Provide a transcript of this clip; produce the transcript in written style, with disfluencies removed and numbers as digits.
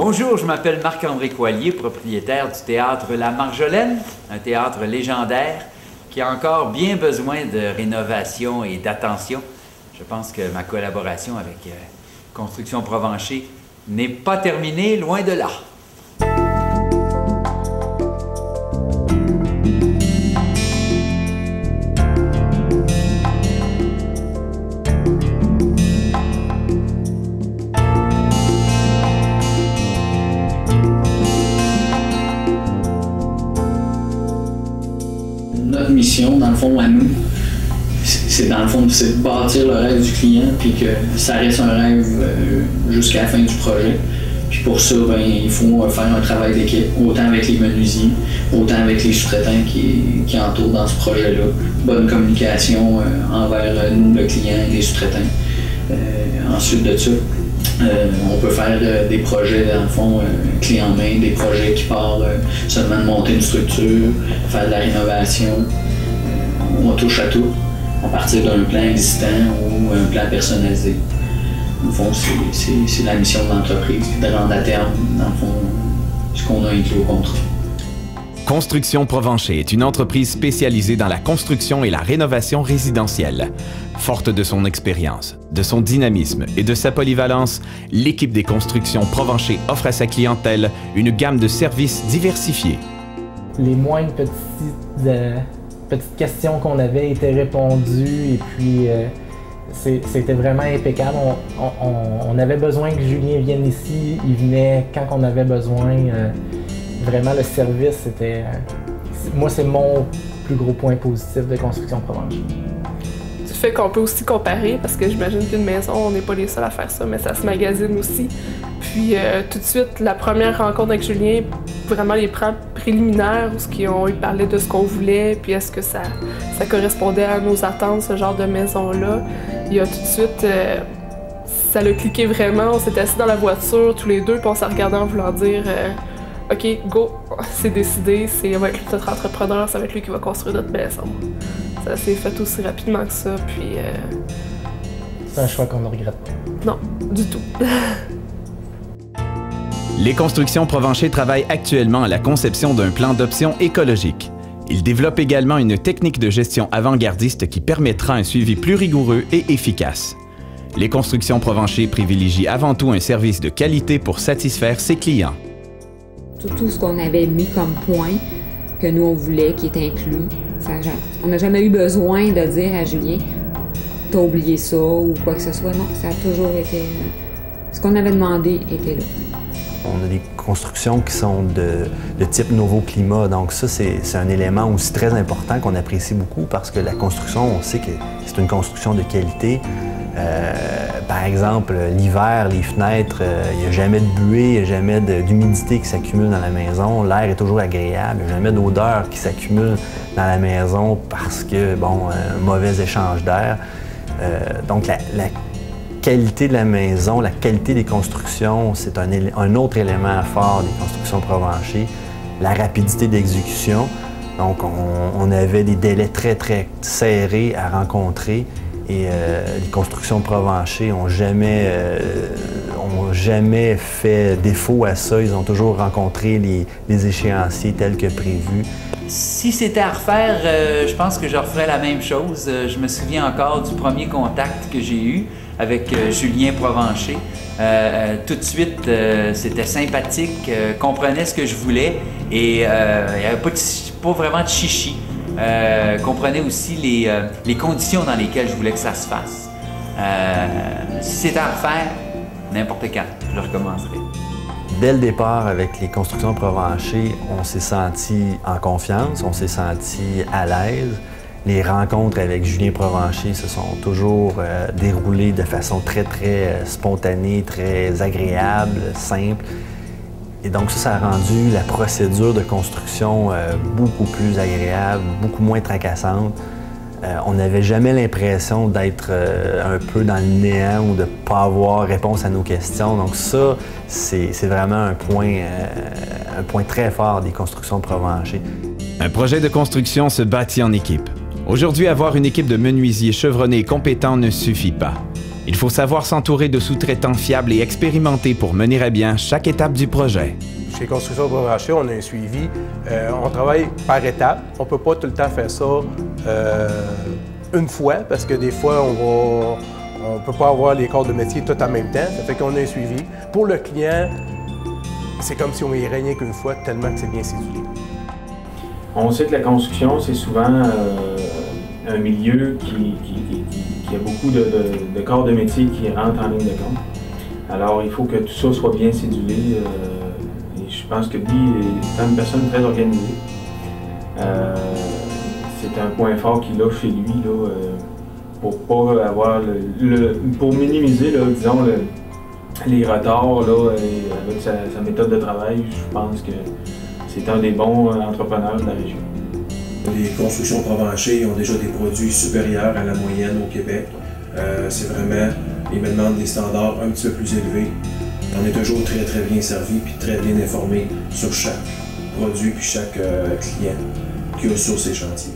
Bonjour, je m'appelle Marc-André Coallier, propriétaire du théâtre La Marjolaine, un théâtre légendaire qui a encore bien besoin de rénovation et d'attention. Je pense que ma collaboration avec Construction Provencher n'est pas terminée, loin de là. Notre mission, dans le fond, à nous, c'est de bâtir le rêve du client, puis que ça reste un rêve jusqu'à la fin du projet. Puis pour ça, il faut faire un travail d'équipe, autant avec les menuisiers, autant avec les sous-traitants qui entourent dans ce projet-là. Bonne communication envers nous, le client, et les sous-traitants. Ensuite de ça, on peut faire des projets, dans le fond, clé en main, des projets qui parlent seulement de monter une structure, faire de la rénovation. On touche à tout, à partir d'un plan existant ou un plan personnalisé. Dans le fond, c'est la mission de l'entreprise, de rendre à terme, dans le fond, ce qu'on a inclus au contrat. Construction Provencher est une entreprise spécialisée dans la construction et la rénovation résidentielle. Forte de son expérience, de son dynamisme et de sa polyvalence, l'équipe des Constructions Provencher offre à sa clientèle une gamme de services diversifiés. Les moindres petites questions qu'on avait étaient répondues et puis c'était vraiment impeccable. On avait besoin que Julien vienne ici, il venait quand on avait besoin. Vraiment, le service, c'était... Moi, c'est mon plus gros point positif de Construction Provencher. Du fait qu'on peut aussi comparer, parce que j'imagine qu'une maison, on n'est pas les seuls à faire ça, mais ça se magasine aussi. Puis tout de suite, la première rencontre avec Julien, vraiment les préliminaires, où ils ont parlé de ce qu'on voulait, puis est-ce que ça correspondait à nos attentes, ce genre de maison-là. Il y a tout de suite... ça l'a cliqué vraiment, on s'est assis dans la voiture tous les deux, puis on s'est regardé en voulant dire OK, go, c'est décidé, ça va être notre entrepreneur, ça va être lui qui va construire notre maison. Ça s'est fait aussi rapidement que ça, puis... C'est un choix qu'on ne regrette pas. Non, du tout. Les Constructions Provencher travaillent actuellement à la conception d'un plan d'option écologique. Ils développent également une technique de gestion avant-gardiste qui permettra un suivi plus rigoureux et efficace. Les Constructions Provencher privilégient avant tout un service de qualité pour satisfaire ses clients. Tout ce qu'on avait mis comme point, que nous on voulait, qui est inclus. On n'a jamais eu besoin de dire à Julien « t'as oublié ça » ou quoi que ce soit. Non, ça a toujours été... ce qu'on avait demandé était là. On a des constructions qui sont de type nouveau climat, donc ça c'est un élément aussi très important qu'on apprécie beaucoup parce que la construction, on sait que c'est une construction de qualité. Par exemple, l'hiver, les fenêtres, il n'y a jamais de buée, il n'y a jamais d'humidité qui s'accumule dans la maison. L'air est toujours agréable, il n'y a jamais d'odeur qui s'accumule dans la maison parce que, bon, un mauvais échange d'air. Donc, la qualité de la maison, la qualité des constructions, c'est un autre élément fort des Constructions Provencher. La rapidité d'exécution. Donc, on avait des délais très, très serrés à rencontrer. Et les Constructions Provencher n'ont jamais fait défaut à ça. Ils ont toujours rencontré les échéanciers tels que prévus. Si c'était à refaire, je pense que je referais la même chose. Je me souviens encore du premier contact que j'ai eu avec Julien Provencher. Tout de suite, c'était sympathique, comprenait ce que je voulais et il n'y avait pas vraiment de chichi. Comprenait aussi les conditions dans lesquelles je voulais que ça se fasse. Si c'était à refaire, n'importe quand, je le recommencerai. Dès le départ, avec les Constructions Provencher, on s'est senti en confiance, on s'est senti à l'aise. Les rencontres avec Julien Provencher se sont toujours déroulées de façon très, très spontanée, très agréable, simple. Et donc ça a rendu la procédure de construction beaucoup plus agréable, beaucoup moins tracassante. On n'avait jamais l'impression d'être un peu dans le néant ou de ne pas avoir réponse à nos questions. Donc ça, c'est vraiment un point très fort des Constructions Provencher. Un projet de construction se bâtit en équipe. Aujourd'hui, avoir une équipe de menuisiers chevronnés et compétents ne suffit pas. Il faut savoir s'entourer de sous-traitants fiables et expérimentés pour mener à bien chaque étape du projet. Chez Construction Provencher, on a un suivi. On travaille par étapes. On ne peut pas tout le temps faire ça une fois, parce que des fois, on ne peut pas avoir les corps de métier tout en même temps. Ça fait qu'on a un suivi. Pour le client, c'est comme si on y rien qu'une fois, tellement que c'est bien cédulé. On sait que la construction, c'est souvent un milieu qui a beaucoup de corps de métier qui rentrent en ligne de compte. Alors, il faut que tout ça soit bien cédulé. Et je pense que lui est une personne très organisée. C'est un point fort qu'il a chez lui là, pour pas avoir pour minimiser, là, disons, les retards là, avec sa méthode de travail. Je pense que c'est un des bons entrepreneurs de la région. Les constructions Provencher ont déjà des produits supérieurs à la moyenne au Québec. C'est vraiment, ils me demandent des standards un petit peu plus élevés. On est toujours très très bien servi puis très bien informé sur chaque produit puis chaque client qu'il y a sur ces chantiers.